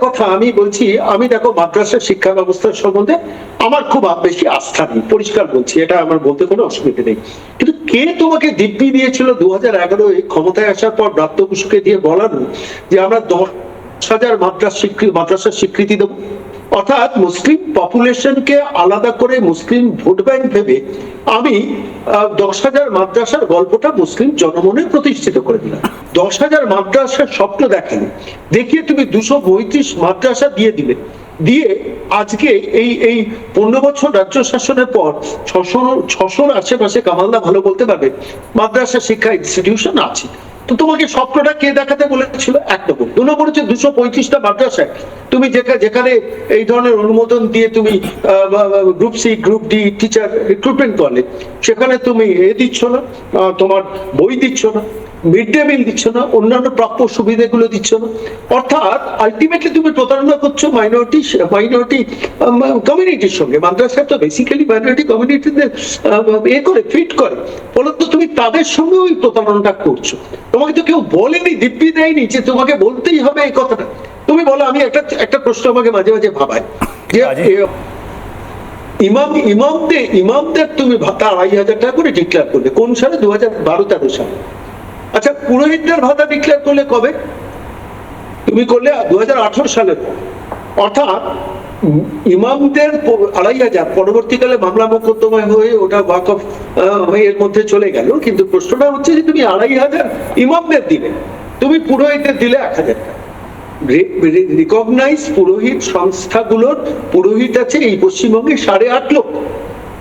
কথা আমি বলছি, আমি দেখো মাদ্রাসা শিক্ষা ব্যবস্থার সম্বন্ধে আমার খুব বেশি আস্থা নেই, পরিষ্কার বলছি, এটা আমার বলতে কোনো অসুবিধা নেই। কিন্তু কে তোমাকে দিব্যি দিয়েছিল 2011 ক্ষমতায় আসার পর ব্রাত্য বসুকে দিয়ে বলানো যে আমরা 10,000 মাদ্রাসার স্বীকৃতি দেবো? অর্থাৎ মুসলিম পপুলেশনকে আলাদা করে মুসলিম ভোট ব্যাংক ভেবে আমি 10,000 মাদ্রাসার গল্পটা মুসলিম জনমনে প্রতিষ্ঠিত করে দিলাম। 10,000 মাদ্রাসার স্বপ্ন দেখালে দেখিয়ে তুমি 235 মাদ্রাসা দিয়ে দিলে, দিয়ে আজকে এই 15 বছর রাজ্য শাসনের পর 600 আশেপাশে, কামালদা ভালো বলতে পারবে, মাদ্রাসা শিক্ষা ইনস্টিটিউশন আছে। তো তোমাকে স্বপ্নটা কে দেখাতে বলেছিল? 1 নম্বর। 2 নম্বর হচ্ছে 235টা মাদ্রাসায় তুমি যেখানে এই ধরনের অনুমোদন দিয়ে তুমি group C group D teacher recruitment করলে, সেখানে তুমি দিচ্ছ না, তোমার বই দিচ্ছ না, মিড ডে মিল দিচ্ছ না, অন্যান্য প্রাপ্য সুবিধাগুলো দিচ্ছ না। অর্থাৎ আলটিমেটলি তুমি প্রতারণা করছো মাইনরিটি কমিউনিটির সঙ্গে। মাদ্রাসা তো বেসিক্যালি মাইনরিটি কমিউনিটিদের করে ফিট করে, ফলত তুমি তাদের সঙ্গে ওই প্রতারণাটা করছো। তোমাকে তো কেউ বলেনি, দিব্যি দেয়নি যে তোমাকে বলতেই হবে এই কথাটা। তুমি বলো, আমি একটা প্রশ্ন আমাকে মাঝে মাঝে ভাবায় যে ইমামদের তুমি ভাতা 2,500 টাকা করে ডিক্লেয়ার করলে কোন সালে? 2012-13 সালে। আচ্ছা, পুরোহিতদের ভাতা ডিক্লেয়ার করলে কবে? তুমি করলে 2018 সালের পর। অর্থাৎ ইমামদের 2,500 পরবর্তীকালে মামলা মোকদ্দমা হয়ে ওটা ওয়াকফ এর মধ্যে চলে গেল, কিন্তু প্রশ্নটা হচ্ছে যে তুমি 2,500 ইমামদের দিলে, তুমি পুরোহিতদের দিলে 1,000 টাকা। রিকগনাইজ পুরোহিত সংস্থাগুলোর পুরোহিত আছে এই পশ্চিমবঙ্গে 8.5 লক্ষ।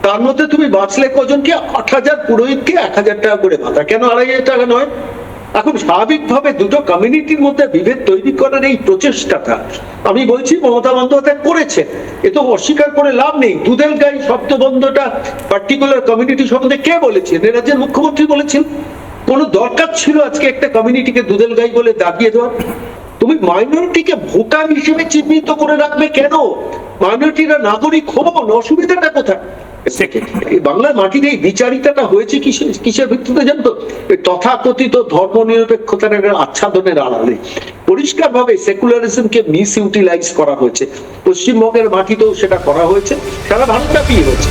তার মধ্যে তুমি বাঁচলে কজনকে? 8,000 পুরোহিতকে 1,000 টাকা করে ভাতা। কেন 2,500 টাকা নয়? এখন স্বাভাবিকভাবে দুটো কমিউনিটির মধ্যে বিভেদ তৈরি করার এই প্রচেষ্টাটা আমি বলছি মমতা বন্দ্যোপাধ্যায় করেছে, এ তো অস্বীকার করে লাভ নেই। দুধেল গাই শব্দবন্ধটা পার্টিকুলার কমিউনিটি সম্বন্ধে কে বলেছেন? এ রাজ্যের মুখ্যমন্ত্রী বলেছেন। কোনো দরকার ছিল আজকে একটা কমিউনিটিকে দুধেল গাই বলে দাগিয়ে দেওয়ার? তুমি মাইনরিটিকে ভোটার হিসেবে চিহ্নিত করে রাখবে কেন? মাইনরিটিরা নাগরিক হন, অসুবিধাটা কোথায়? বাংলার মাটিতে এই বিচারিতাটা হয়েছে কিসের ভিত্তিতে জানতো? তথাকথিত ধর্ম নিরপেক্ষতার আচ্ছাদনের আড়ালে পরিষ্কার ভাবে সেকুলারিজমকে মিস ইউটিলাইজ করা হয়েছে। পশ্চিমবঙ্গের মাটিতেও সেটা করা হয়েছে, সারা ভারতব্যাপী হয়েছে।